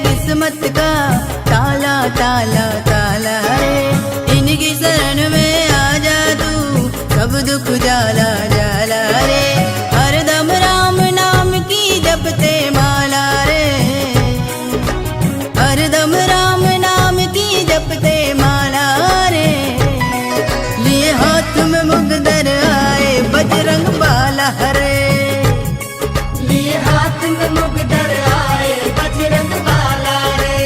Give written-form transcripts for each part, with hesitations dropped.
किस्मत का ताला ताला ताला रे, इनकी शरण में आ जा तू, सब दुख जाला जाला रे। हरदम राम नाम की जपते माला रे, हरदम राम नाम की जपते माला रे। लिए हाथ में मुगदर आए बजरंग बाला रे, लिए हाथ में मुगदर आए बजरंग बाला रे,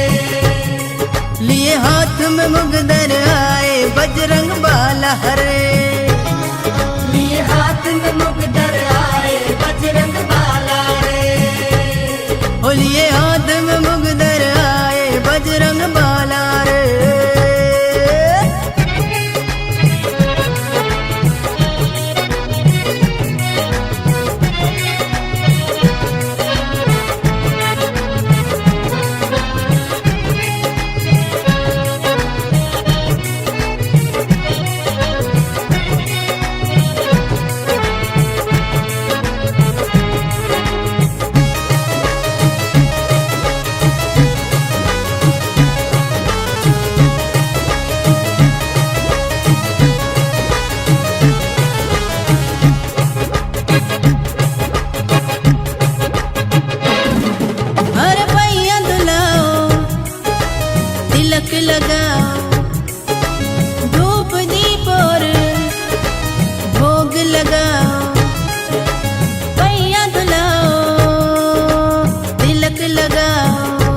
लिए हाथ में मुगदर आए बजरंग बाला रे, लिए हाथ में मुगदर आए बजरंग बाला रे। ओ लिए हाथ में मुगदर आए बजरंग बाला रे। लगाओ धूप दीप और भोग लगाओ, पैया धुलाओ तिलक लगाओ,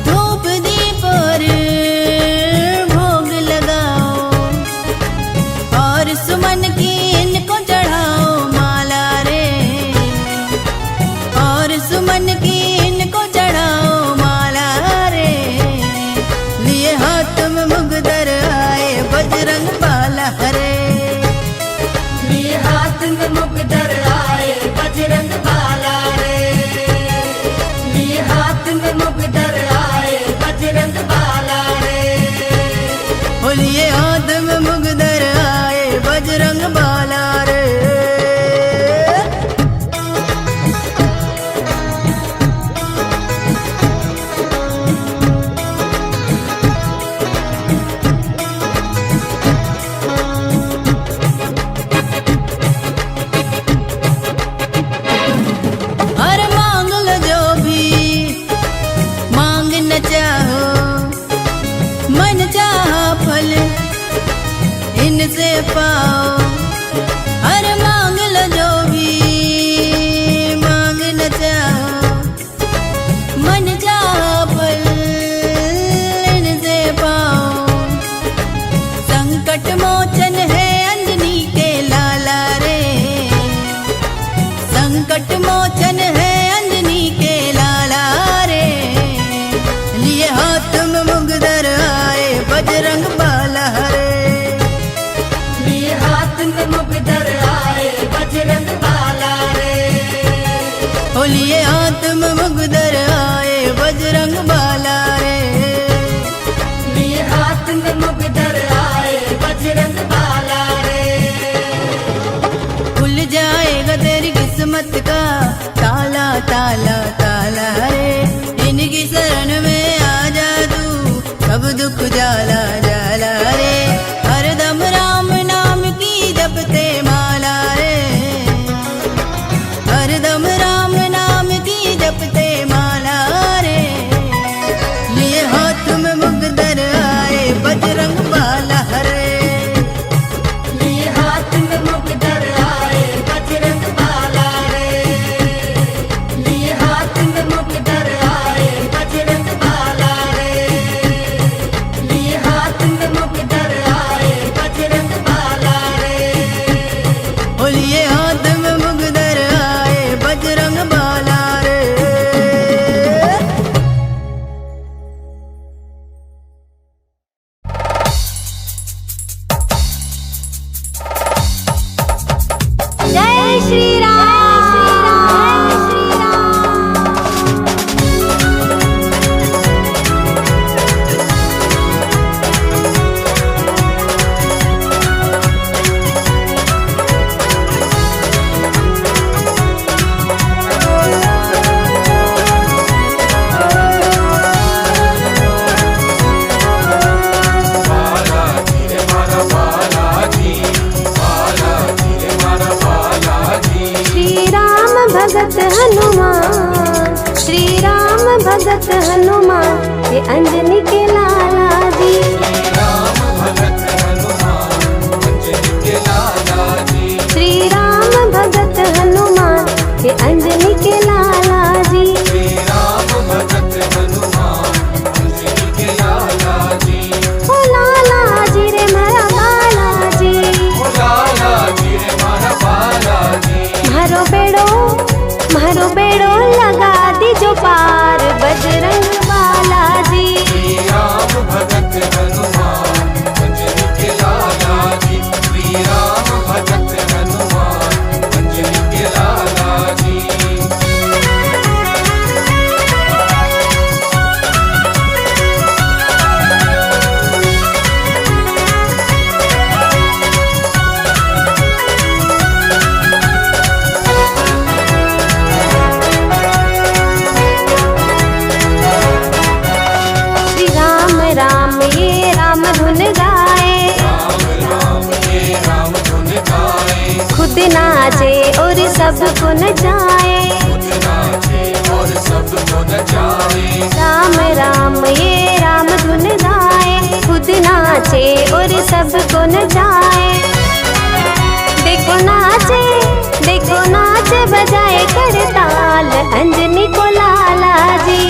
धूप दीप और भोग लगाओ, और सुमन की इनको चढ़ाओ माला रे, और सुमन की इनको चढ़ाओ माला रे। लिए हाथ में मुगदर आए बजरंग बाला रे, लिए हाथ में मुगदर आए बजरंग बाला रे, लिए हाथ में मुगदर आए बजरंग बाला रे। ओ लिए हाथ में मुगदर आए बजरंग बाला रे। मन चाहा फल इनसे पाओ, हर मांग लो जो भी मांग न चाहो, मन चाहा फल इनसे पाओ। संकट मोचन है अंजनी के लाला रे, संकट मोचन है अंजनी के लाला रे। लिए हाथ में मुगदर आए बजरंग बाला रे, लिए हाथ भगत हनुमान ये अंजनी के लाला जी। श्री राम भगत हनुमान ये अंजनी के लाला जी। ओ लाला जी रे मारा बाला जी, मारो बेड़ो लगा दीजो पार बजरंग बाला जी। श्री राम राम ये राम धुन गाए, खुद नाचे और सबको नचाए। राम राम ये राम धुन गाए, खुद नाचे और सबको नचाए। देखो नाचे बजाए करताल अंजनी को लाला जी।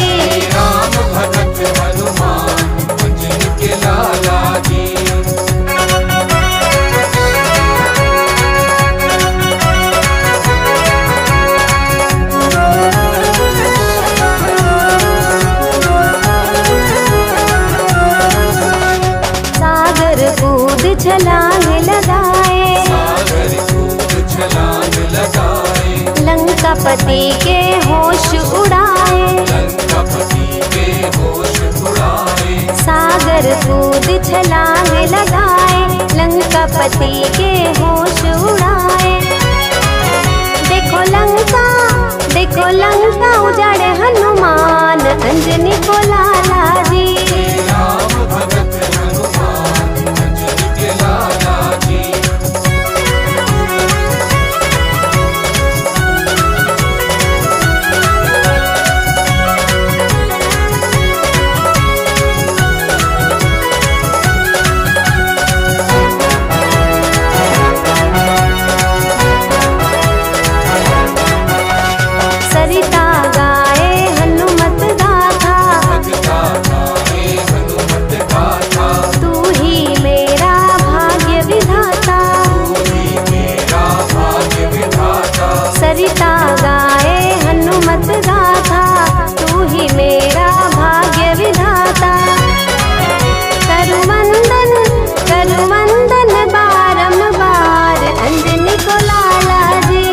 सागर कूद छलांग लगाए, लंकापति के होश उड़ाए। सागर कूद छलांग लगाए, लंकापति के होश उड़ाए। देखो लंका उजाड़े हनुमान अंजनी को लाला जी। सरिता गाए हनुमत गाथा, तू ही मेरा भाग्य विधाता। सरिता गाए हनुमत गाथा, तू ही मेरा भाग्य विधाता। करुवंदन बारंबार अंजनी को लाला जी।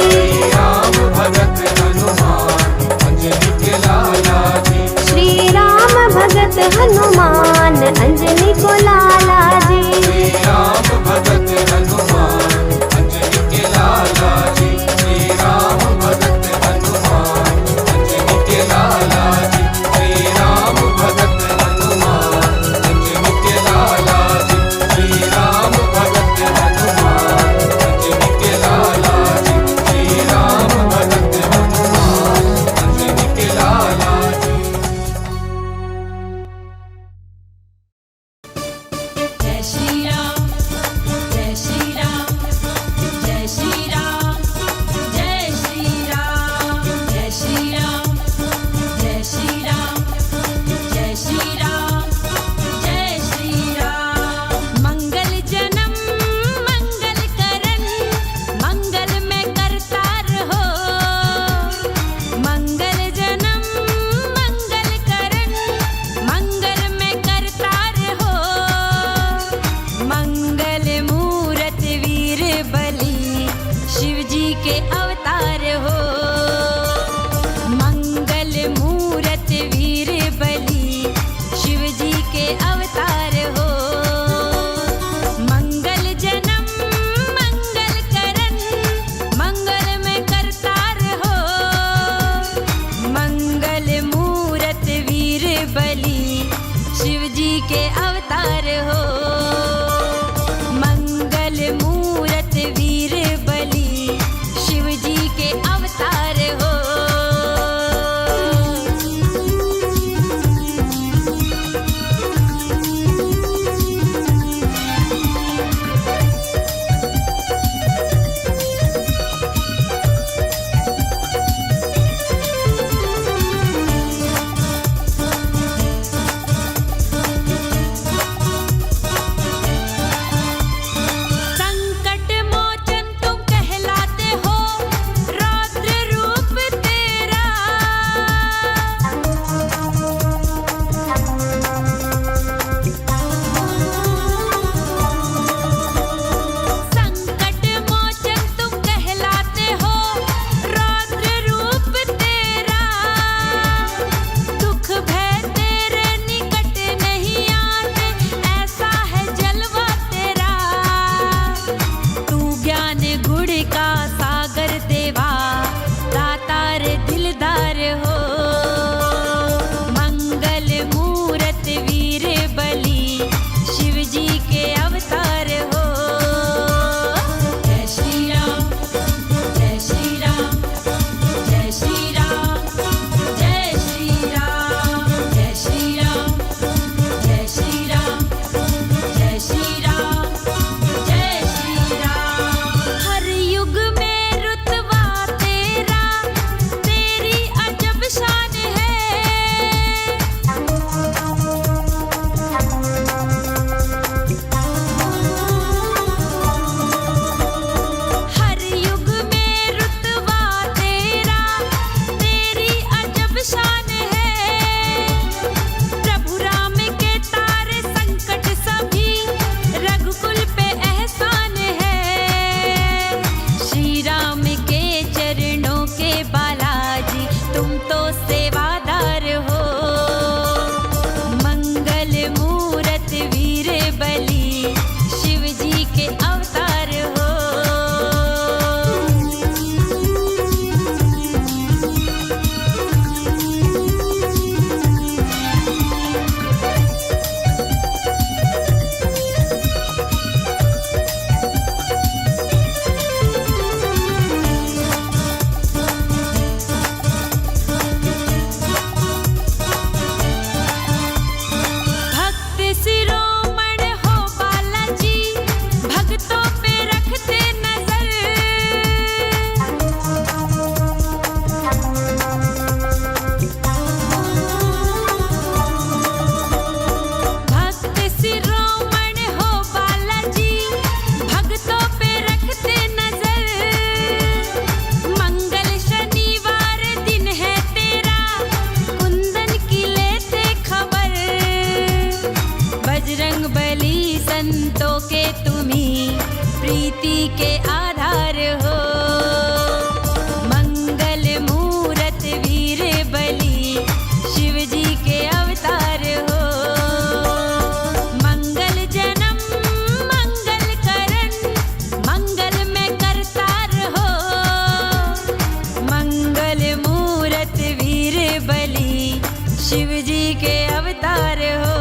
श्री राम भगत हनुमान अंजनी को लाला जी। प्रीति के आधार हो। मंगल मूरत वीर बलि शिव जी के अवतार हो। मंगल जन्म मंगल करण मंगल में करतार हो। मंगल मूरत वीर बलि शिव जी के अवतार हो।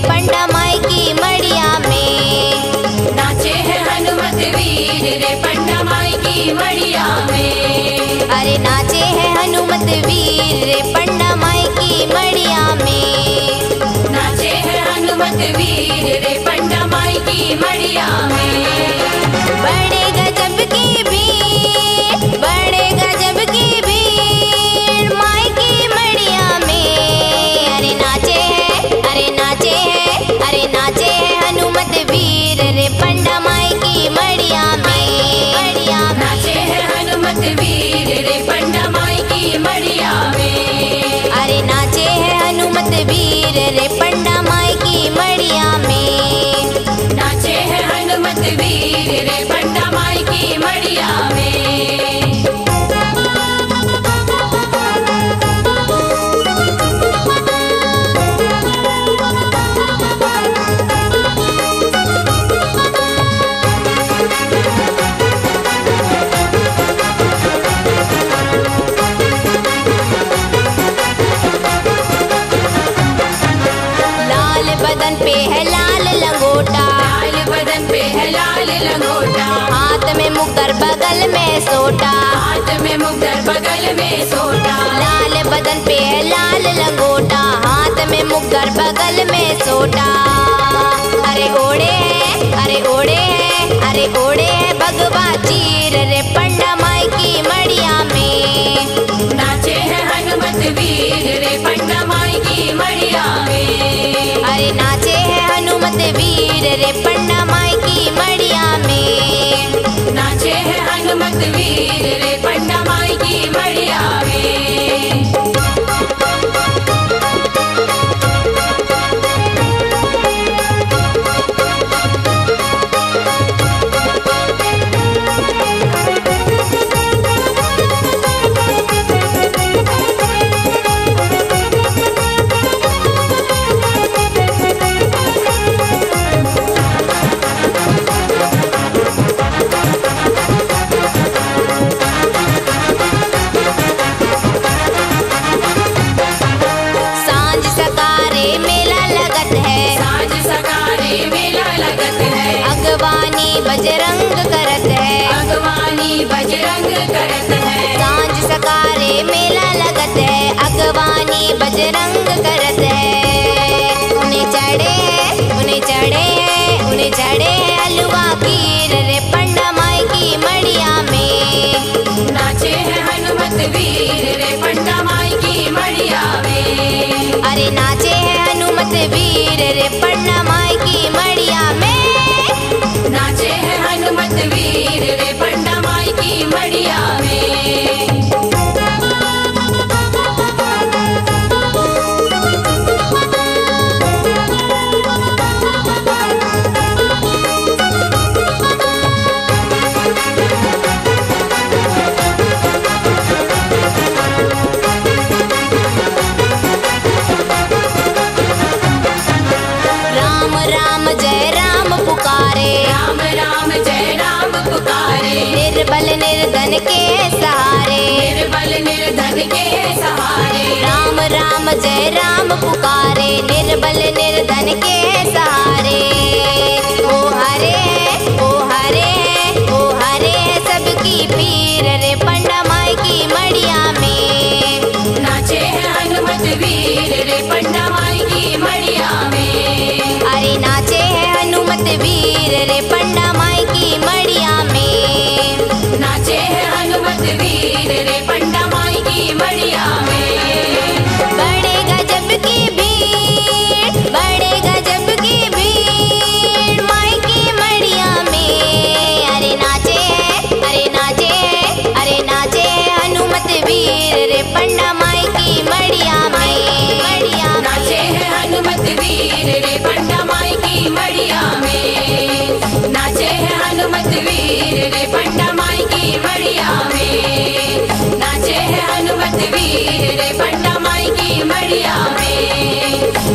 पंडा माई की मड़िया में नाचे है हनुमत वीर रे पंडा माई की मड़िया में। अरे नाचे है हनुमत वीर रे पंडा माई की मड़िया में। नाचे है हनुमत वीर रे पंडा माई की मड़िया में। बड़े गजब की भीड़ बड़े गजब की भीड़ माई की मड़िया में। अरे नाचे है अरे नाचे है अरे नाचे है हनुमत वीर रे पंडा माई की मड़िया में। नाचे है हनुमत वीर रे पंडा माई की मड़िया में। अरे नाचे है हनुमत वीर रे पंडा माई की मड़िया में। नाचे है हनुमत वीर रे पंडा माई की मड़िया में। लाल बदन पे है लाल लंगोटा लाल बदन पे है लाल लंगोटा। हाथ में मुक्कर बगल में सोटा हाथ में मुक्तर बगल में सोटा। लाल बदन पे है लाल लंगोटा हाथ में मुक्कर बगल में सोटा। अरे ओढ़े है अरे ओढ़े है अरे ओढ़े है भगवा चीर रे पंडा माई की मड़िया में। नाचे है हनुमत वीर रे पंडा माई की मड़िया में। अरे नाचे है हनुमत वीर रे पंडा माई की मड़िया में। नाचे है हनुमत वीर रे पंडा माई की मड़िया में। सांझ सकारे मेला लगत है साँझ सकारे मेला लगत है। अगवानी बजरंग करत है। अगवानी बजरंग करत है। सांझ सकारे मेला लगत है अगवानी बजरंग करत है। उन्हें चढ़े है उन्हें चढ़े है उन्हें चढ़े है हलवा खीर रे पंडा माई की मड़िया में। नाचे है हनुमत वीर रे पंडा माई की मड़िया में। अरे नाचे है हनुमत वीर रे पंडा माई की मड़िया में। नाचे है हनुमत वीर रे पंडा माई की मड़िया में। निर्धन के सहारे। राम राम जय राम पुकारे, निर्बल निर्धन के सहारे। ओ हरे ओ हरे ओ हरे सबकी पीर रे पंडा माई की मड़िया में। नाचे हैं हनुमत वीर रे पंडा माई की मड़िया में। अरे नाचे हैं हनुमत वीर रे पंडा माई की मड़िया में। नाचे हैं हनुमत वीर रे पंडा माई की मड़िया में। बड़े गजब की भीड़, बड़े गजब की भीड़ माई की मड़िया में। अरे नाचे अरे नाचे अरे नाचे हनुमत वीर रे पंडा माई की मड़िया में। मड़िया नाचे हैं हनुमत वीर रे पंडा माई की मड़िया में। नाचे हैं हनुमत वीर रे पंडा माई की मड़िया में। नाचे हैं हनुमत वीर रे पंडा माई की मड़िया में।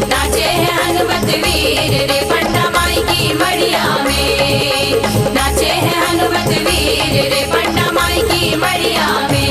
नाचे हैं हनुमत वीर रे पंडा माई की मड़िया में। नाचे हैं हनुमत वीर रे पंडा माई की मड़िया में।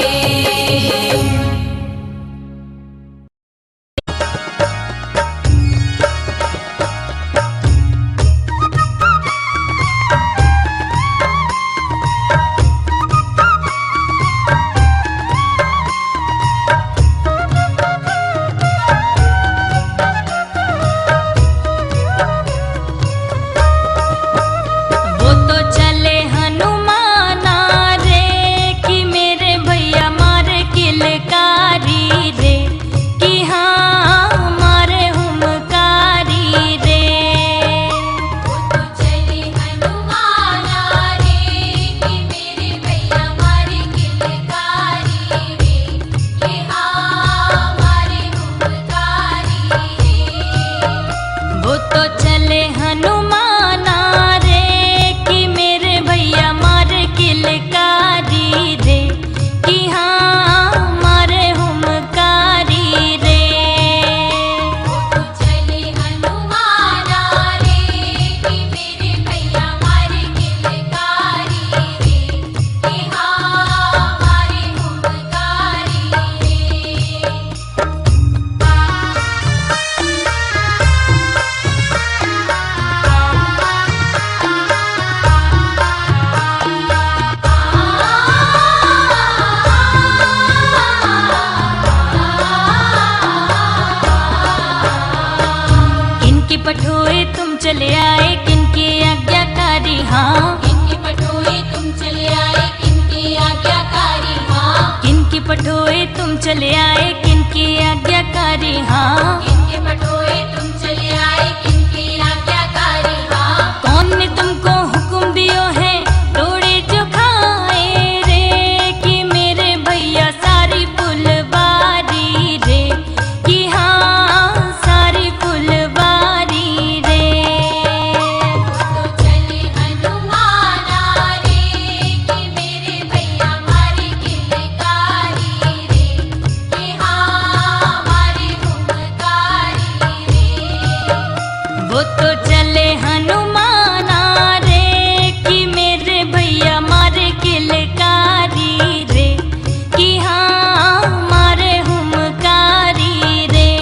वो तो चले हनुमाना रे कि मेरे भैया मारे किलकारी रे, कि हाँ मारे हुमकारी रे। वो तो चले हनुमाना रे कि मेरे भैया मारे किलकारी रे, कि हाँ मारे हुमकारी रे। वो तो चले हनुमाना रे कि मेरे भैया मारे किलकारी रे, कि हाँ मारे हुमकारी रे। वो तो चले हनुमाना रे कि मेरे भैया मारे किलकारी रे, कि हाँ मारे हुमकारी रे। किनकी पठोए तुम चले आए, किनकी आज्ञाकारी हाँ। किनकी पठोए तुम चले आए, किनकी आज्ञाकारी हाँ। किनकी पठोए तुम चले आए, किनकी आज्ञाकारी हाँ। किनकी पठोए तुम चले आए, किनकी आज्ञाकारी हाँ। कौन ने तुमको हुक्म दियो है तोड़े जो खाए रे, कि मेरे भैया सारी फुलवारी रे, कि हाँ सारी फुलवारी रे। वो तो चले हनुमाना रे कि मेरे भैया मारे किलकारी रे, कि हाँ मारे हुमकारी रे। वो तो चले हनुमाना रे कि मेरे भैया मारे किलकारी रे, कि हाँ मारे हुमकारी रे।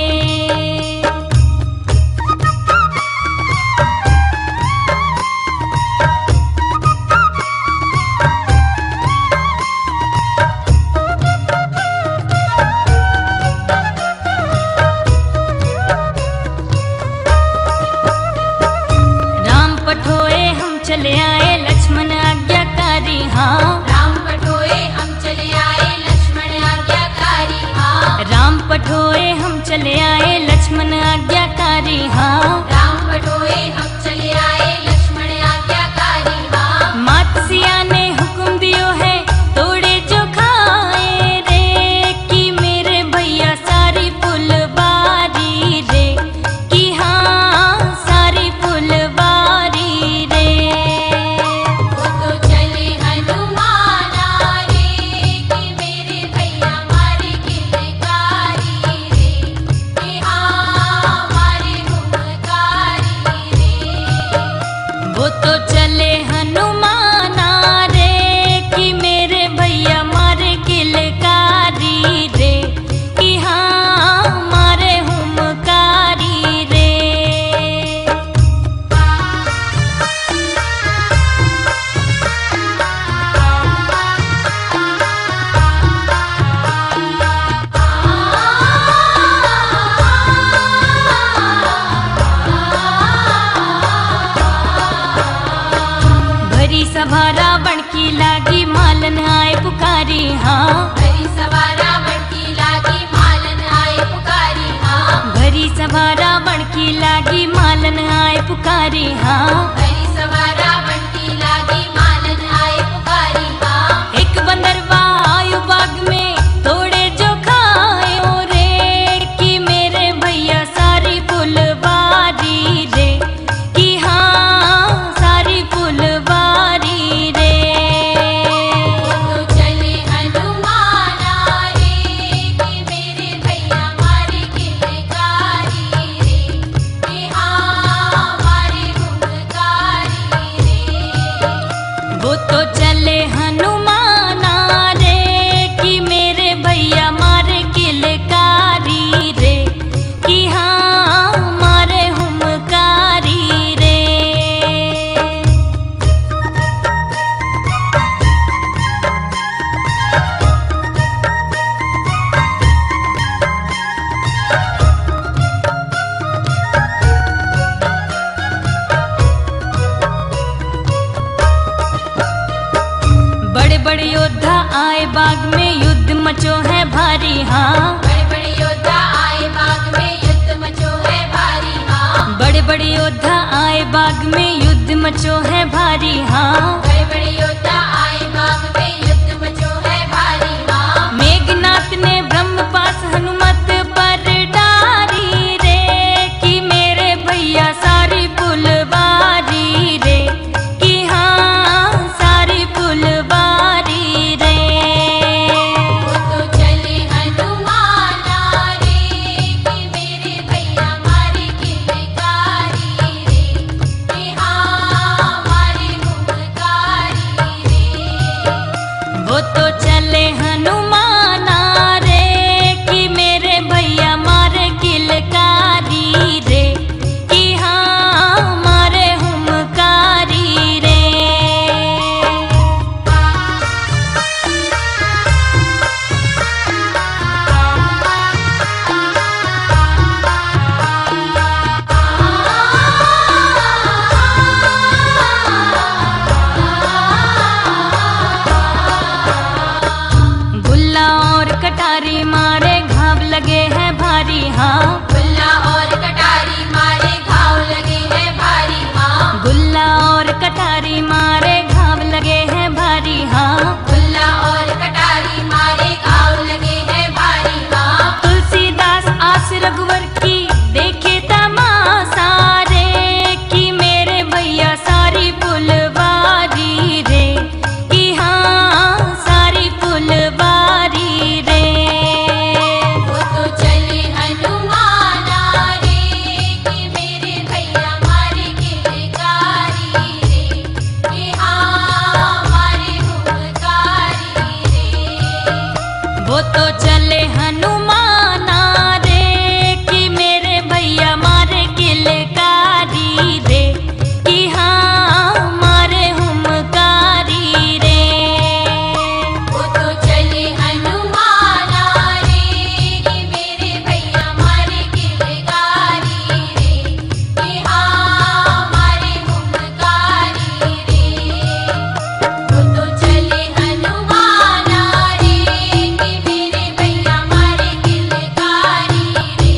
राम पठोए हम चले आए, लक्ष्मण आज्ञाकारी हाँ। राम पठोए हम चले आए, लक्ष्मण आज्ञाकारी हाँ। राम पठोए हम चले आए, लक्ष्मण आज्ञाकारी हाँ। राम पठोए हम चले आए, लक्ष्मण आज्ञाकारी हाँ। मात सिया ने हुक्म दियो है तोड़े जो खाए रे, कि मेरे भैया सारी फुलवारी रे, कि हाँ सारी फुलवारी रे। वो तो चले हनुमाना रे कि मेरे भैया मारे किलकारी रे, कि भारी हाँ। भरी सवारा बंटी लागी मालन आए पुकारी हाँ। एक बंदरवा आयु बाग में थोड़े जो खायो रे, कि मेरे भैया सारी फुलवारी रे, कि हाँ सारी फुलवारी रे। वो तो चले हनुमाना रे, कि मेरे भैया मारे किलकारी रे, कि हाँ मारे हुंकारी रे। वो तो चले हनुमाना रे, कि मेरे भैया मारे किलकारी रे, कि हाँ मारे हुमकारी रे। बड़े बड़े योद्धा आए बाग में, युद्ध मचो है भारी हाँ। बड़े बड़े योद्धा आए बाग में, युद्ध मचो है भारी हाँ। बड़े बड़े योद्धा आए बाग में, युद्ध मचो है भारी हाँ। बड़े बड़े योद्धा आए बाग में, युद्ध मचो है भारी हाँ। मेघनाथ ने ब्रह्मपास हनुमत पर डारी रे, कि मेरे भैया सारी फुलवारी रे, कि हाँ सारी फुलवारी रे। वो तो चले हनुमाना रे, कि मेरे भैया मारे किलकारी रे, कि हाँ मारे हुंकारी रे। वो तो चले हनुमाना रे, कि मेरे भैया मारे किलकारी रे, कि हाँ मारे हुमकारी रे। गुल्ला और कटारी मारे घाव लगे हैं भारी हाँ। गुल्ला और कटारी मारे घाव लगे हैं भारी हाँ। गुल्ला और कटारी मारे घाव लगे हैं भारी हाँ। गुल्ला और कटारी मारे घाव लगे हैं भारी हाँ। तुलसीदास आस रघुवर की देखे तमाशा रे, कि मेरे भैया सारी फुलवारी रे, कि हाँ सारी फुलवारी रे। वो तो चले हनुमाना रे, कि मेरे भैया मारे किलकारी रे, कि हाँ मारे हुंकारी रे। वो तो चले हनुमाना रे, कि मेरे भैया मारे किलकारी रे, कि हाँ मारे हुमकारी रे। वो तो चले हनुमाना रे, कि मेरे भैया मारे किलकारी रे, कि हाँ मारे हुंकारी रे। वो तो चले हनुमाना रे, कि मेरे भैया मारे किलकारी रे,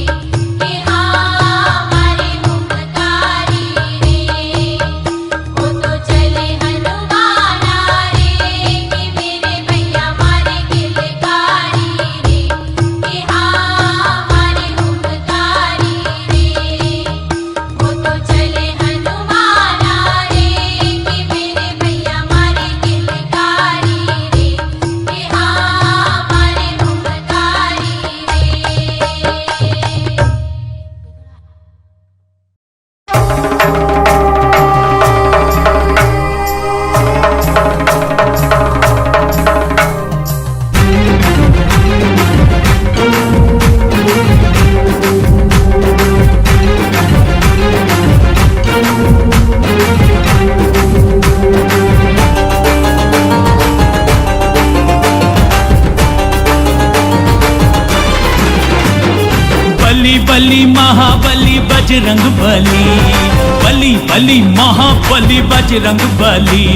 कि हाँ मारे हुंकारी रे। वो तो चले हनुमाना रे, कि मेरे भैया मारे किलकारी रे, कि हाँ मारे हुंकारी रे। वो तो चले हनुमाना रे, कि मेरे भैया मारे किलकारी रे, कि हाँ मारे हुंकारी बली बली महाबली बजरंग बली, बली बली महाबली बजरंग बली,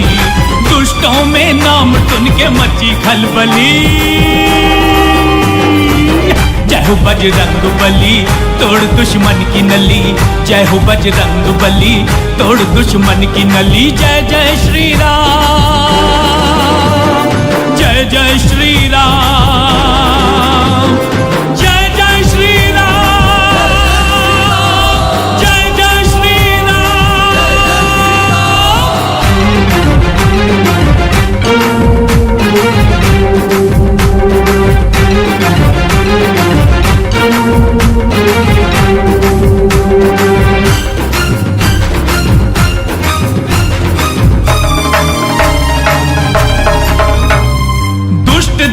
दुष्टों में नाम सुन के मची खलबली। जय हो बजरंग बली, तोड़ दुश्मन की नली। जय हो बजरंग बली, तोड़ दुश्मन की नली। जय जय श्री राम, जय जय श्री राम, जय जय श्री राम, जय जय श्री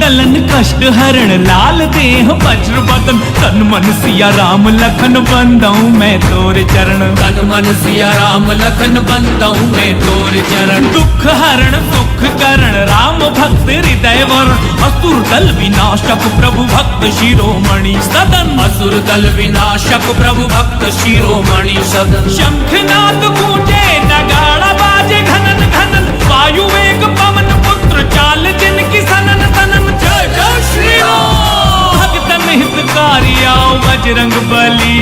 दलन कष्ट हरण लाल देह वज्र बदन। तन मन सिया राम लखन बंदऊं मैं तोर चरण। तन मन सिया राम लखन बंदऊं मैं तोर चरण। दुख हरण सुख करण राम भक्त हृदय वरण। असुर दल विनाशक प्रभु भक्त शिरोमणि सदन। असुर दल विनाशक प्रभु भक्त शिरोमणि सदन। शंखनाद गूंजे नगाड़ा बाजे घनन घनन। वायु वेग पवन पुत्र चाल जिनकी सनन तनन। जय जय श्री राम, भक्तन हितकारी आओ बजरंग बली।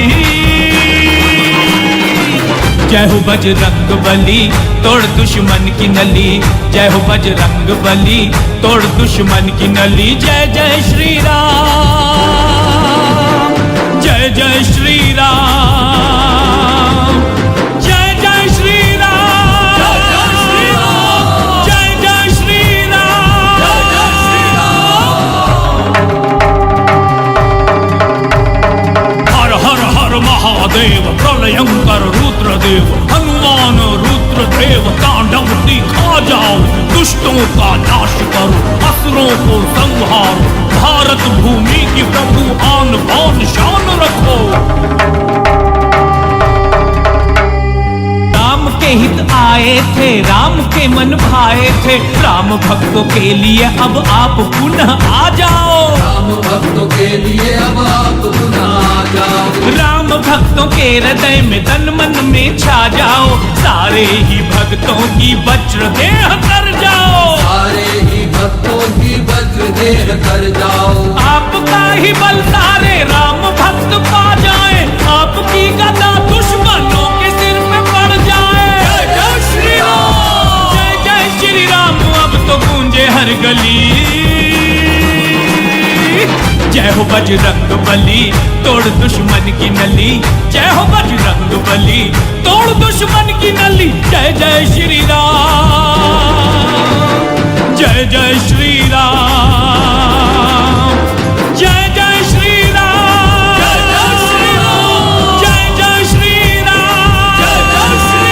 जय हो बजरंग बली, तोड़ दुश्मन की नली। जय हो बजरंग बली, तोड़ दुश्मन की नली। जय जय श्री राम, जय जय श्री राम, जय जय श्री राम, जय जय श्री राम, जय जय श्री राम। हर हर हर महादेव, प्रलयंकर रुद्रदेव। हनुमान रुद्रदेव तांडव दिखा जाओ। दुष्टों का नाश करो, असुरों को संहारो। भारत भूमि की प्रभु आन बान शान रखो। राम के हित आए थे, राम के मन भाए थे। राम भक्तों के लिए अब आप पुनः आ जाओ। राम भक्तों के लिए अब आप पुनः आ जाओ। राम भक्तों के हृदय में तन मन में छा जाओ। सारे ही भक्तों की वज्र देह कर जाओ। सारे ही भक्तों की वज्र देह कर जाओ। आपका ही बल सारे राम भक्त पा जाए। आपकी गदा दुश्मनों के सिर पे पड़ जाए। जय जय श्री राम, जय जय श्री राम, अब तो गूंजे हर गली। जय हो बजरंग बली, तोड़ दुश्मन की नली। जय हो बजरंग बली, तोड़ दुश्मन की नली। जय जय श्री राम, जय जय श्री राम, जय जय श्री राम, जय जय श्री राम, जय जय श्री राम, जय जय श्री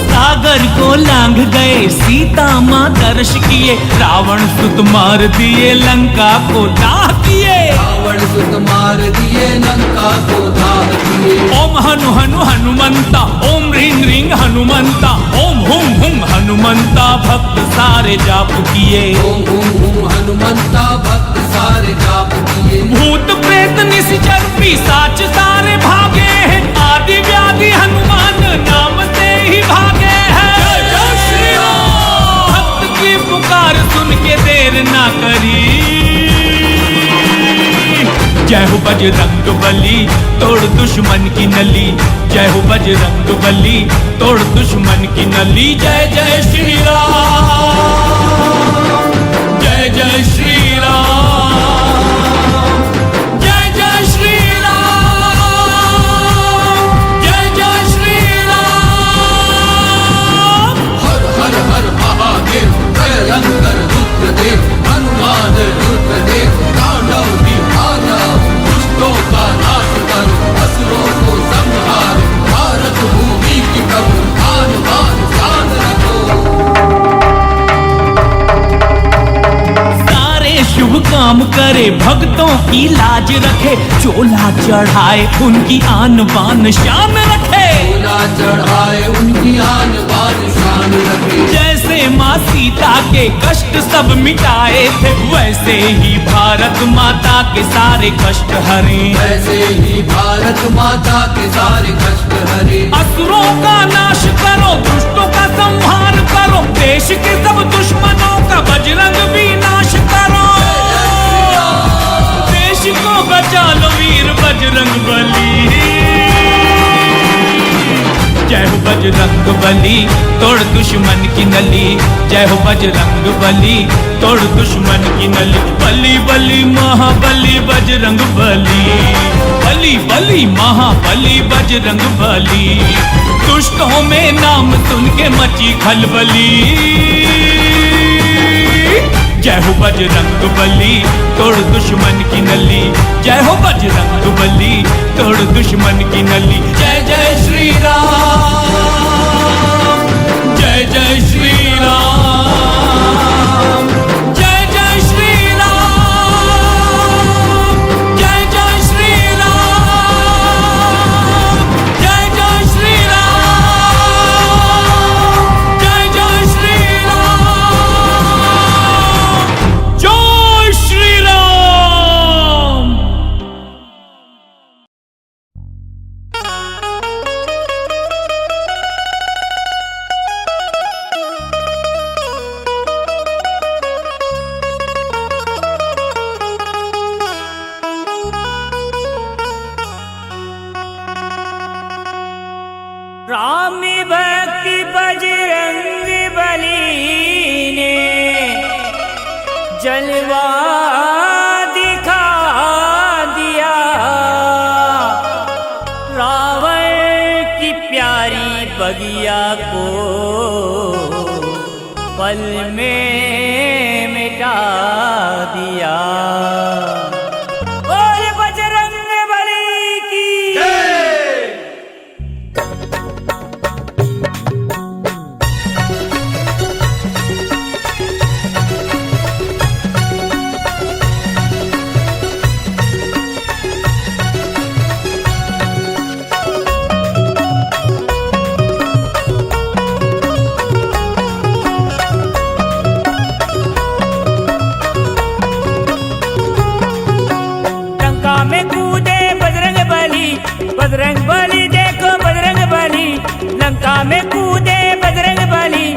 सागर को लांघ गए, सीता माँ दर्श किए। रावण सुत मार दिए, लंका को दाह किए। रावण सुत मार दिए, लंका को दाह किए। ओम हनु हनु हनुमंता, ओम ह्रीं ह्रीं हनुमंता। ओम हुम हुम हनुमंता, भक्त सारे जाप किए। ओम हुम हुम हनुमंता, भक्त सारे जाप किए। भूत प्रेत निश्चर पिशाच सारे भागे हैं। आदि व्याधि हनुमान नाम से ही भागे हैं। जय जय श्री राम, भक्त की पुकार सुन के देर ना करी। जय हो बजरंग बली, तोड़ दुश्मन की नली। जय हो बजरंग बली, तोड़ दुश्मन की नली। जय जय श्री राम, जय जय श्री राम, जय जय श्री राम, जय जय श्री राम। हर हर हर महादेव, प्रलयंकर रुद्रदेव। हनुमान रुद्रदेव तांडव दिखा जाओ। दुष्टों का नाश करो, असुरों को संहारो। भारत भूमि की प्रभु आन बान शान रखो। सारे शुभ काम करे, भक्तों की लाज रखे। चोला चढ़ाए, उनकी आन बान शान रखे। चोला चढ़ाए उनकी आन बान शान रखे। जैसे माँ सीता के कष्ट सब मिटाए थे, वैसे ही भारत माता के सारे कष्ट हरे। वैसे ही भारत माता के सारे कष्ट हरे। असुरों का नाश करो, दुष्टों का संहार करो, देश के सब दुश्मनों का बजरंग भी नाश करो। देश को बचा लो वीर बजरंग बली। जय हो बजरंग बली, तोड़ दुश्मन की नली। जय हो बजरंग बली, तोड़ दुश्मन की नली। बली बली महाबली बजरंग बली, बली बली महाबली बजरंग बली। दुष्टों में नाम सुन के मची खलबली। जय हो बजरंग बली, तोड़ दुश्मन की नली। जय हो बजरंग बली, तोड़ दुश्मन की नली। जय जय श्री राम, जय जय श्री राम, जय जय श्री राम, जय जय श्री राम, जय जय श्री राम, जय जय श्री राम, जय श्री राम। राम भक्ति बजरंग बली ने जलवा दिखा दिया। रावण की प्यारी बगिया को पल में मिटा दिया। बोल बजरंग बली की बजरंग बली देखो बजरंग बली, लंका में कूदे बजरंग बली।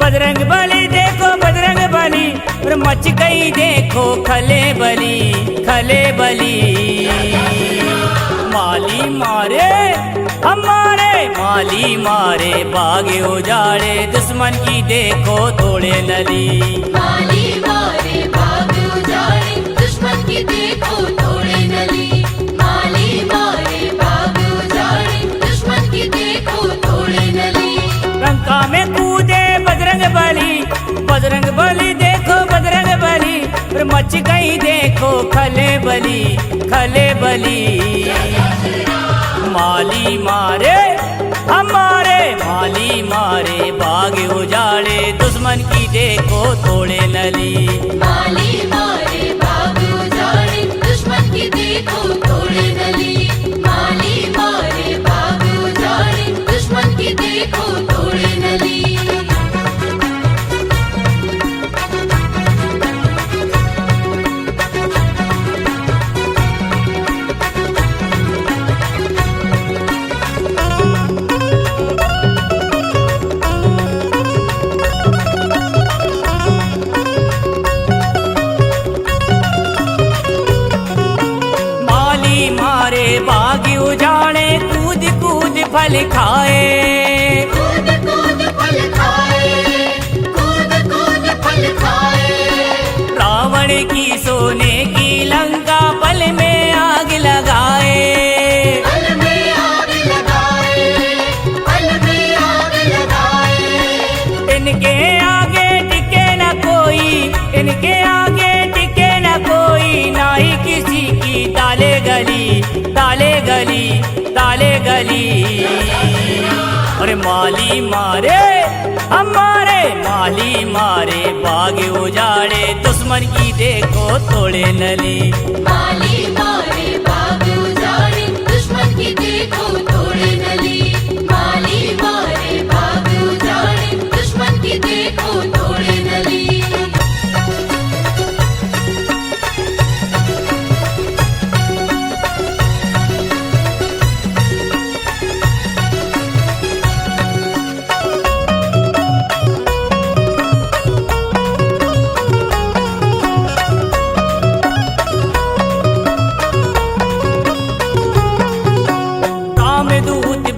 बजरंग बली देखो बजरंग बली, और मच गई देखो खले बली, खले बली। माली मारे हमारे, माली मारे बागे उजाड़े, दुश्मन की देखो तोड़े नली। माली मारे बाग उजाड़े, दुश्मन की देखो तोड़े नली। माली मारे बाग उजाड़े, दुश्मन की देखो तोड़े नली। लंका में कूदे बजरंग बली, बजरंग बली देखो बजरंग बली, और मच गई देखो खले बली, खले बली। माली मारे हमारे, माली मारे बाग उजाड़े, दुश्मन की देखो तोड़े नली। माली मारे बाग उजाड़े, दुश्मन की देखो तोड़े नली। माली मारे बाग उजाड़े, दुश्मन की देखो तोड़े नली। बागी उजाड़े, कूद कूद फल खाए, कूद कूद फल खाए, कूद कूद फल खाए। रावण की सोने की लंका पल में आग लगाए, पल में आग लगाए, पल में आग लगाए। इनके आगे टिके न कोई, इनके आगे टिके न कोई, ना ही किसी की ताले गली, ताले गली, ताले गली। अरे माली मारे हमारे, माली मारे बाग उजाड़े, दुश्मन की देखो तोड़े नली। माली मारे बाग उजाड़े, दुश्मन की देखो तोड़े नली। माली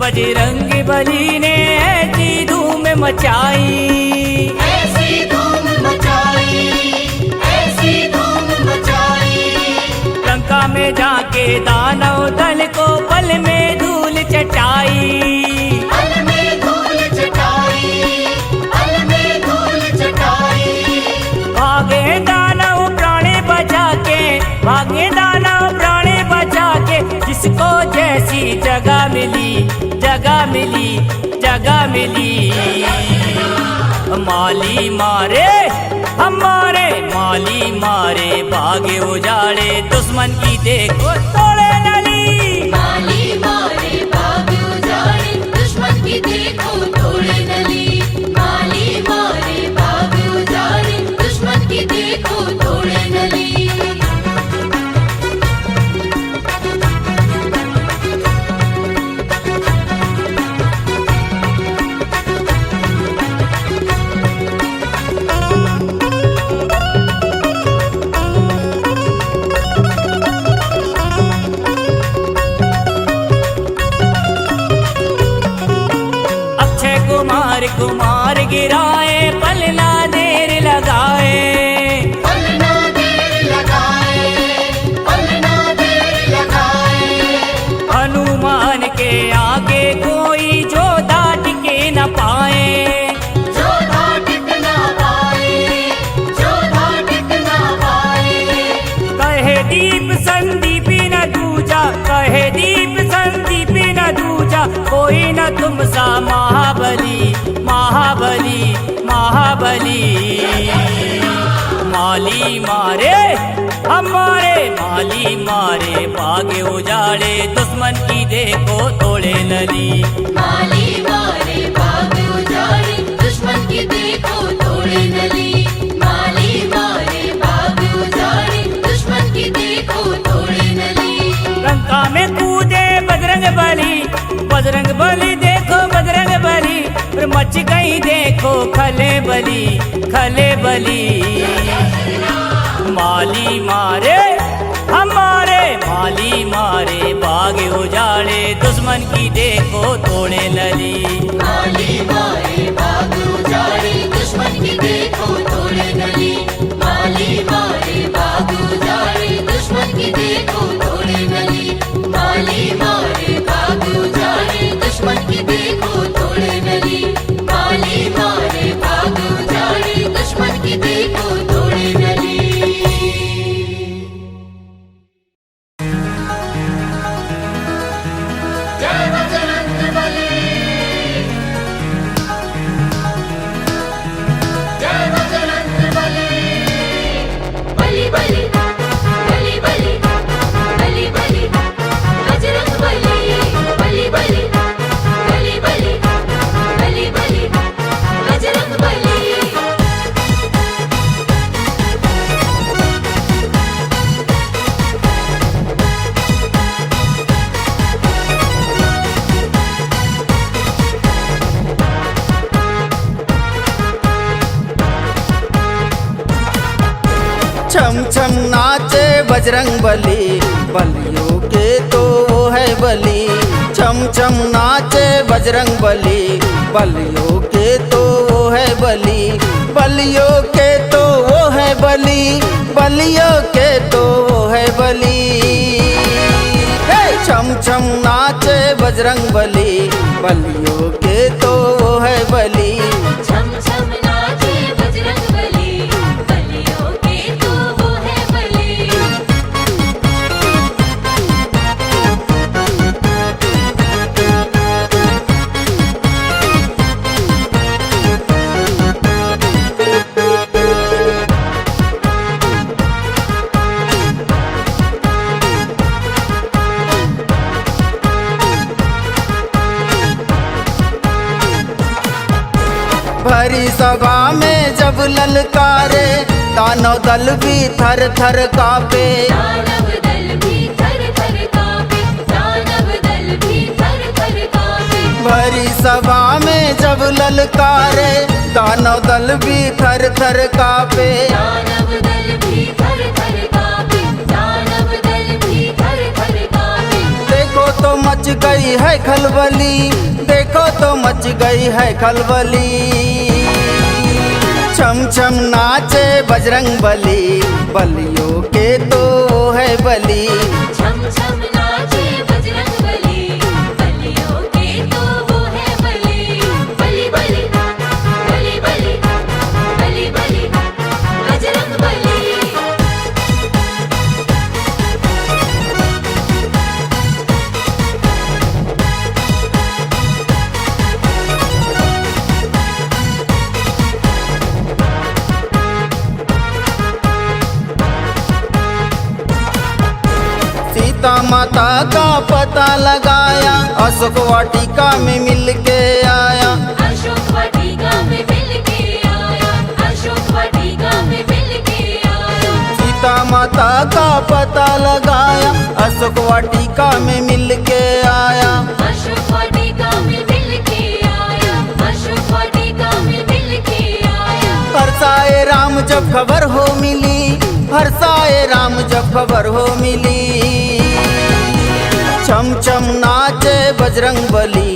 बजरंग बली ने ऐसी धूम मचाई, ऐसी धूम मचाई, ऐसी धूम मचाई। लंका में जाके दानव दल को पल में धूल चटाई, पल में धूल चटाई, पल में धूल चटाई। भागे दानव प्राणी बचा के, भागे दानव प्राणी बचा के, जिसको जैसी जगह मिली, जगह मिली, जगह मिली। माली मारे हमारे, माली मारे भागे उजाड़े, दुश्मन की देखो तोड़े नली। माली मारे भाग उजाड़े, दुश्मन की देखो तोड़े नली। माली मारे भाग उजाड़े, दुश्मन की देखो तोड़े नली। अक्षय कुमार कुमार गिराए, पल ना देर लगाए, पल ना देर लगाए, पल ना देर लगाए। हनुमान के आगे कोई जोधा टिके न पाए, जोधा टिक ना पाए, जोधा टिक ना पाए। कहे दीप संदीपी न दूजा, कहे दीप संदीपी न दूजा, कोई न तुम सा महाबली, महाबली, महाबली। माली मारे हमारे, माली मारे भागे उजाड़े, दुश्मन की देखो तोड़े नली। माली मारे भाग उजाड़े, दुश्मन की देखो तोड़े नली। माली मारे भाग उजाड़े, दुश्मन की देखो तोड़े नली। लंका में कूदे बजरंग बली, बजरंग बली देखो बजरंग बली, फिर मच गई देखो खले बली, खले बली। माली मारे हमारे, माली मारे भागे उजाड़े, दुश्मन की देखो तोड़े नली। माली मारे भाग उजाड़े, दुश्मन की देखो तोड़े नली। माली मारे भाग उजाड़े, दुश्मन की देखो तोड़े नली। माली मारे भाग उजाड़े, दुश्मन की देखो तोड़े नली। माली मारे भाग उजाड़े, दुश्मन की देखो तोड़े नली। जय बजरंग बली, जय बजरंग बली। बली बली, बली बली, बली बली, बजरंग बली। बली बली, बली बली, बली बली, बजरंग बली। छम छम नाचे बजरंग बली, बलियों के तो वो है बली। छम छम नाचे बजरंग बली, बलियों के तो वो है बली। बलियों के तो वो है बली, बलियों के तो वो है बली। हे छम छम नाचे बजरंग बली, बलियों के तो वो है बली। छम छम नाचे बजरंग बली, बलियों के तो वो है बली। भरी सभा में जब ललकारे, दानव दल भी थर थर कांपे। दानव दल भी थर थर कांपे, दानव दल भी थर थर कांपे। भरी सभा में जब ललकारे, दानव दल भी थर थर कांपे। दानव दल भी थर थर कांपे, दानव दल भी थर थर कांपे। देखो तो मच गई है खलबली, देखो तो मच गई है खलबली। छम छम नाचे बजरंग बली, बलियों के तो वो है बली। छम छम नाचे बजरंग बली, बलियों के तो वो है बली। बली बली बली बली बली बली बजरंग बली। सीता माता का पता लगाया, अशोक वाटिका में मिल के आया। अशोक वाटिका में मिल के आया, अशोक वाटिका में मिल के आया। सीता माता का पता लगाया, अशोक वाटिका में मिल के आया। अशोक वाटिका में मिल के आया, अशोक वाटिका में मिल के आया। हर्षाए राम जब खबर हो मिली, हर्षाए राम जब खबर हो मिली। छम छम नाचे बजरंग बली,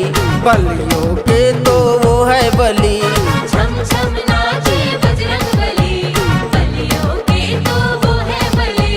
बलियों के तो वो है बली। छम छम नाचे बजरंग बली, बलियों के तो वो है बली।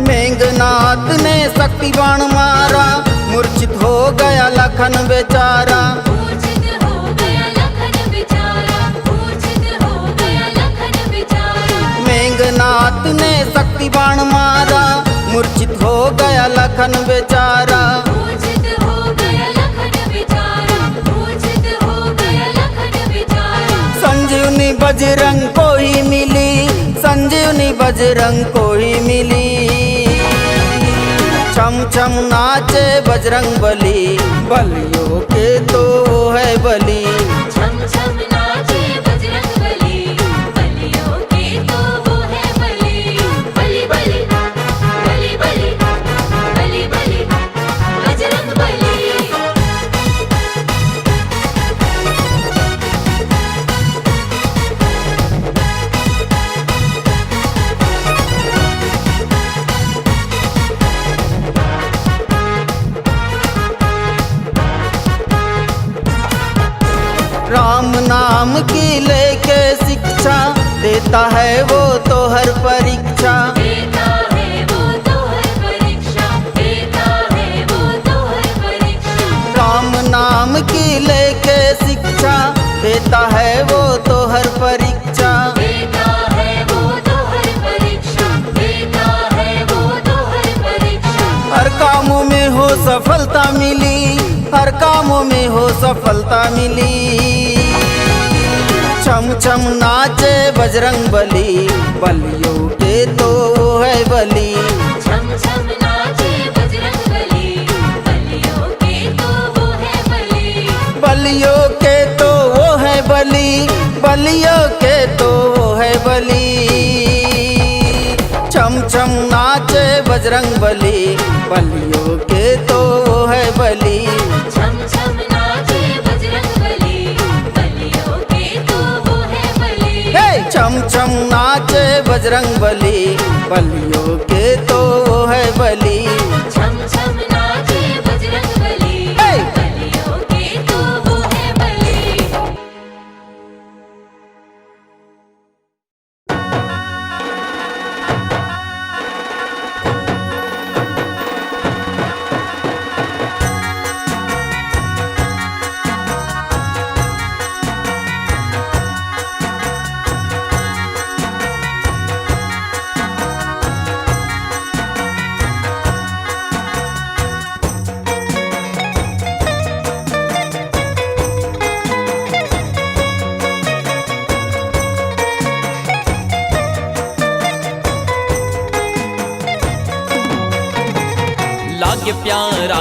मेघनाथ ने शक्ति बाण मारा, मूर्छित हो गया लखन बेचारा। मूर्छित हो गया लखन बेचारा, मूर्छित हो गया लखन बेचारा। मेघनाथ ने शक्ति बाण मारा, मूर्छित हो गया लखन बेचारा। मूर्छित हो गया लखन बेचारा, मूर्छित हो गया लखन बेचारा। संजीवनी बजरंग को ही मिली, संजीवनी बजरंग को ही मिली। छम छम नाचे बजरंग बली, बलियों के तो वो है बली। छम छम नाचे बजरंग बली, बलियों के तो वो है बली। बली बली बली बली बली बली बजरंग बली। राम नाम की लेके शिक्षा, देता है वो तो हर परीक्षा। देता है वो तो हर परीक्षा, देता है वो तो हर परीक्षा। राम नाम की लेके शिक्षा, देता है वो तो हर परीक्षा। देता है वो तो हर परीक्षा, देता है वो तो हर परीक्षा। हर कामों में हो सफलता मिली, हर कामों में हो सफलता मिली। छम छम नाचे बजरंग बली, बलियों के तो वो है बली। छम छम नाचे बजरंग बली, बलियों के तो वो है बली। बलियों के तो वो है बली, बलियों के तो वो है बली। छम छम नाचे बजरंग बली, बलियों के तो वो है बली। छम छम नाचे बजरंग बली, बलियों के तो वो है बली। हे छम छम नाचे बजरंग बली, बलियों के तो वो है बली। छम छम नाचे बजरंग बली, हे! बलियों के तो वो है बली। लागे प्यारा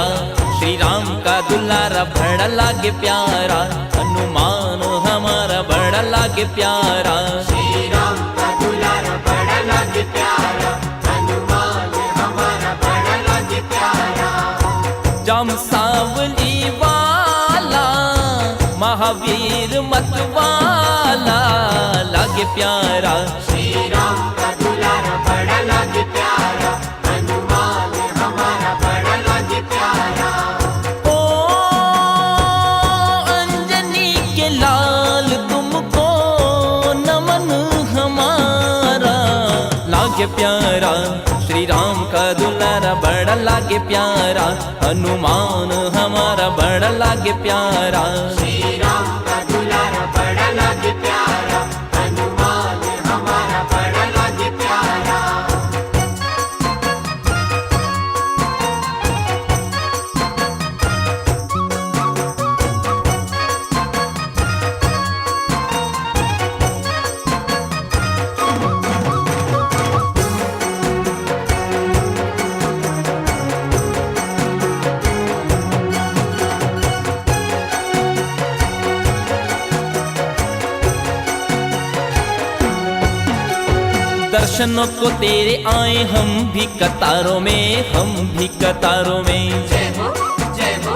श्री राम का दुलारा, बड़ा लागे प्यारा हनुमान हमारा, बड़ा लागे लागे प्यारा। श्री राम का दुलारा बड़ा लागे प्यारा, हनुमान हमारा बड़ा लागे प्यारा। जाम सांवली वाला महावीर मत वाला लागे प्यारा। श्री राम का दुलारा बड़ा लागे प्यारा, हनुमान हमारा बड़ा लागे प्यारा। ओ अंजनी के लाल तुमको नमन हमारा लागे प्यारा। श्री राम का दुलारा बड़ा लागे प्यारा, हनुमान हमारा बड़ा लागे प्यारा। श्री राम का दुलारा बड़ा लागे प्यारा, हनुमान हमारा बड़ा लागे प्यारा। दर्शनों को तेरे आए हम भी कतारों में, हम भी कतारों में। जय हो जय हो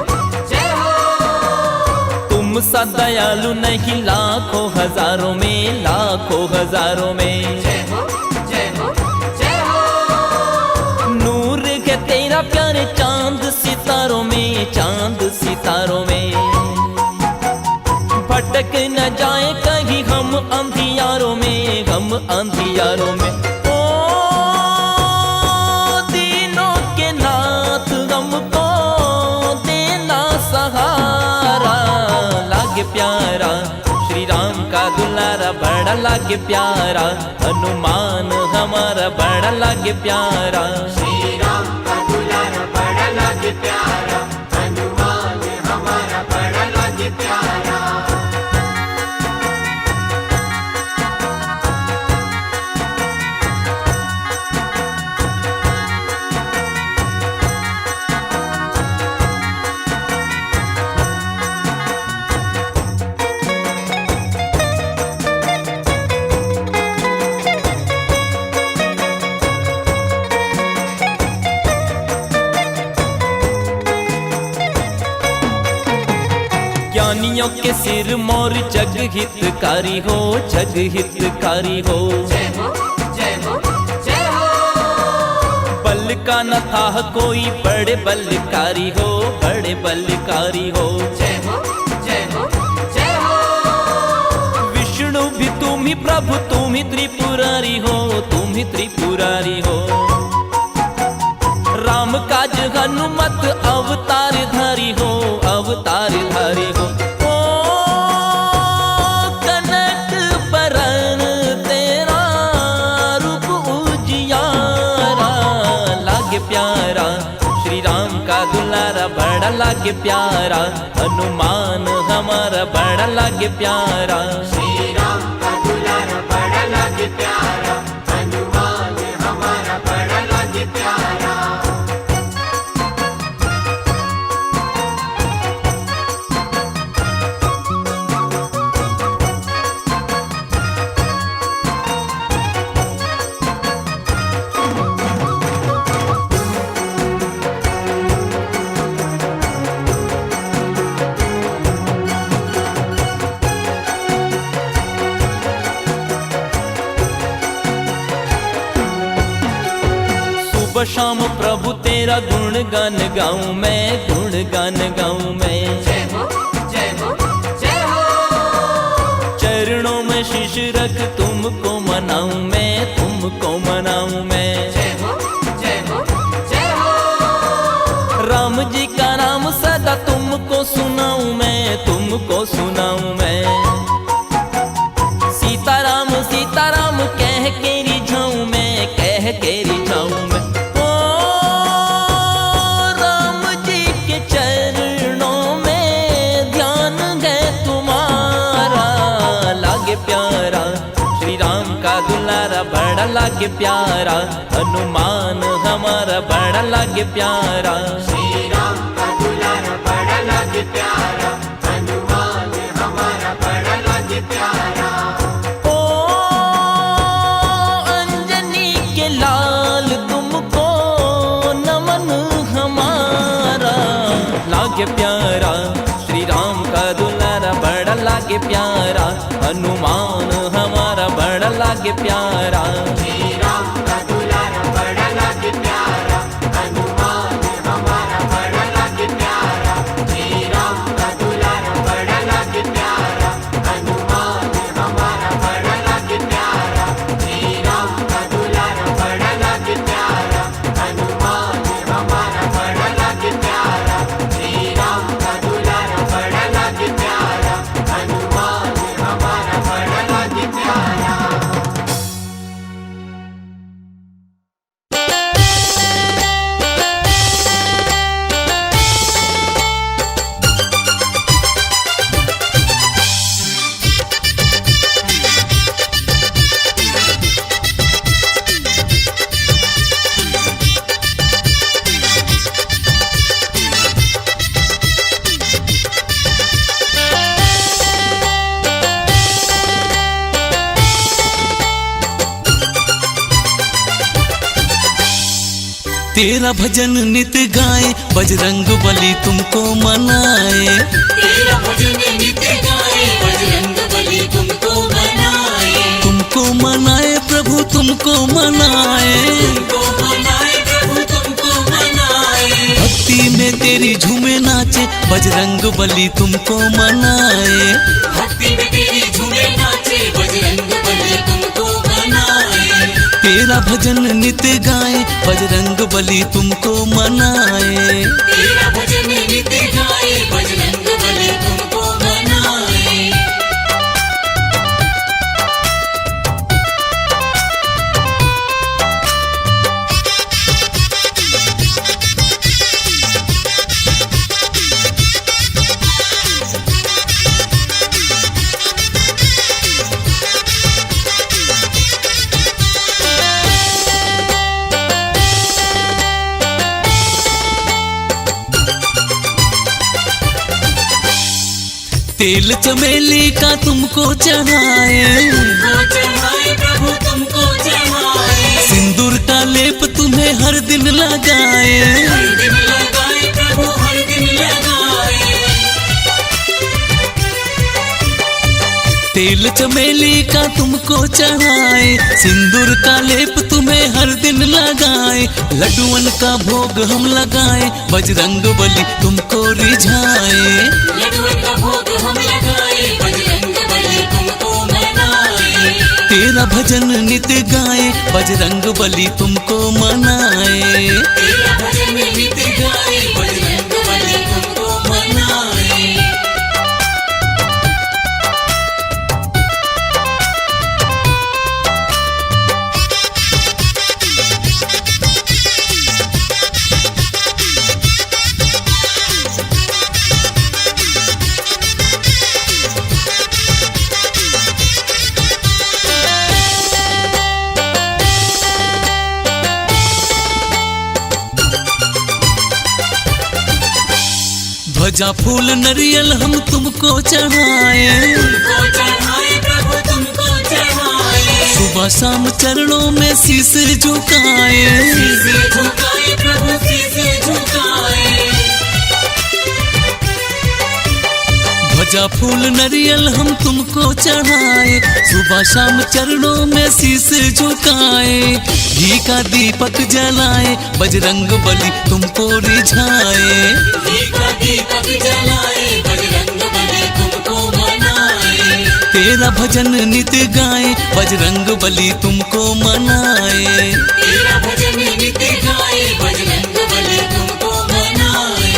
जय हो। तुम सा दयालु नहीं लाखों हजारों में, लाखों हजारों में। जय हो जय हो जय हो। नूर है तेरा प्यारे चांद सितारों में, चांद सितारों में। भटक न जाए कहीं हम अंधियारों में, हम अंधियारों में। ओ दीनों के नाथ हमको देना सहारा लागे प्यारा। श्री राम का दुलारा बड़ा लागे प्यारा, हनुमान हमारा बड़ा लागे प्यारा। श्री राम का दुलारा बड़ा लागे प्यारा, हनुमान हमारा बड़ा लागे प्यारा। ज्ञानियों के सिर मोर जग हितकारी हो, जग हितकारी हो। जय हो जय हो जय हो। बल का न था कोई बड़े बलकारी हो, बड़े बलकारी हो। जय हो जय हो जय हो। विष्णु भी तुम ही प्रभु, तुम ही त्रिपुरारी हो, तुम ही त्रिपुरारी हो। राम काज हनुमत अवतार धारी हो, अवतार धारी हो। ओ कनक बरन तेरा रूप उजियारा लागे प्यारा। श्री राम का दुलारा बड़ा लागे प्यारा, हनुमान हमारा बड़ा लागे प्यारा। श्री राम का दुलारा बड़ा लागे प्यारा, हनुमान हमारा बड़ा लागे प्यारा। सुबह शाम प्रभु तेरा गुणगान गाऊं मैं, गुणगान गाऊं मैं। जय हो जय हो जय हो। चरणों में शीश रख तुमको मनाऊं मैं, तुमको मनाऊं मैं। जय हो जय हो जय हो। राम जी का नाम सदा तुमको सुनाऊं मैं, तुमको सुनाऊं मैं। सीताराम सीताराम कह के रिझाऊं मैं, कह के रिझाऊं मैं। ओ राम जी के चरणों में ध्यान है तुम्हारा लागे प्यारा। श्री राम का दुलारा बड़ा लागे प्यारा, हनुमान हमारा बड़ा लागे प्यारा। श्री राम का दुलारा बड़ा लागे प्यारा, हनुमान हमारा बड़ा लागे प्यारा। लागे प्यारा, श्री राम का दुलारा बड़ा लागे प्यारा, हनुमान हमारा बड़ा लागे प्यारा। तेरा भजन नित गाए, बजरंग बली तुमको मनाए। तेरा भजन नित गाए, बजरंग बली तुमको मनाए। तुमको मनाए प्रभु तुमको मनाए, तुमको मनाए प्रभु तुमको मनाए। भक्ति में तेरी झूमे नाचे, बजरंग बली तुमको मनाए। भक्ति में तेरी झूमे नाचे, बजरंग बली तुमको मनाए। तेरा भजन नित गाए, बजरंग बली तुमको मनाए। तेरा भजन नित गाए, बजरंग बली तुमको मनाए। तेल चमेली का तुमको चढ़ाए, तुमको चढ़ाए प्रभु तुमको चढ़ाए। सिंदूर का लेप तुम्हें हर दिन लगाए। हर दिन लगाए प्रभु हर दिन लगाए। तेल चमेली का तुमको चढ़ाए, सिंदूर का लेप तुम्हें हर दिन लगाए। लड्डुअन का भोग हम लगाए, बजरंग बली तुमको रिझाए। लड्डुअन का भोग हम लगाए, बजरंग बली तुमको मनाए। तेरा भजन नित गाए, बजरंग बली तुमको मनाए। तेरा भजन नित गाए, बजरंग बली तुमको मनाए। ध्वजा फूल नरियल हम तुमको चढ़ाए। तुमको चढ़ाए प्रभु तुमको चढ़ाए। सुबह शाम चरणों में शीश झुकाए। शीश झुकाए प्रभु शीश झुकाए। ध्वजा फूल नरियल हम तुमको चढ़ाए, सुबह शाम चरणों में शीश झुकाए। घी का दीपक जलाए, बजरंग बली तुमको रिझाए। घी का दीपक जलाए, बजरंग बली तुमको मनाए। तेरा भजन नित गाए, बजरंग बली तुमको मनाए। तेरा भजन नित गाए, बजरंग बली तुमको मनाए।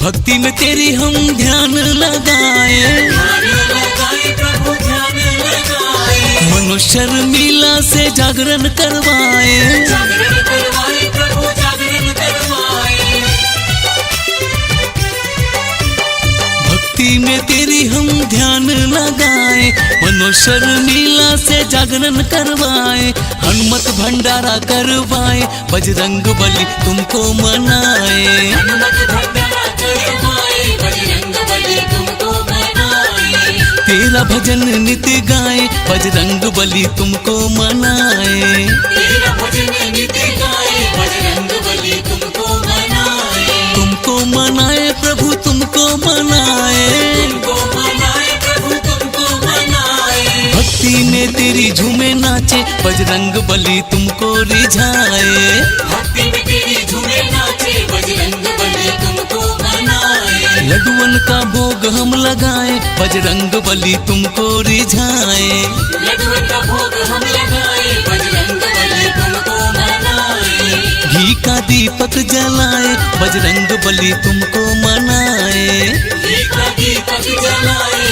भक्ति में तेरी हम ध्यान लगाए, ध्यान लगाए प्रभु ध्यान लगाए। मनुष्य मीला से जागरण करवाए। जागरण करवाए प्रभु जागरण करवाए। में तेरी हम ध्यान लगाए, मनो शर्मिला से जागरण करवाए, हनुमत भंडारा करवाए, बजरंग बली तुमको मनाए। हनुमत भंडारा करवाए, बजरंग बली तुमको मनाए। तेरा भजन नित्य गाए, बजरंग बली तुमको मनाए। तेरा भजन नित्य गाए, बजरंग बली तुमको मनाए। तुमको मनाए प्रभु तुमको मनाए, तुमको मनाए प्रभु तुमको मनाए। भक्ति में तेरी झूमे नाचे, बजरंग बली तुमको रिझाए। भक्ति में तेरी झूमे नाचे, बजरंग बली तुमको मनाए। लड्डुअन का भोग हम लगाए, बजरंग बली तुमको रिझाए। लड्डुअन का भोग हम लगाए, बजरंग बली तुमको मनाए। घी का दीपक जलाए, बजरंग बली तुमको मनाए। घी का दीपक जलाए,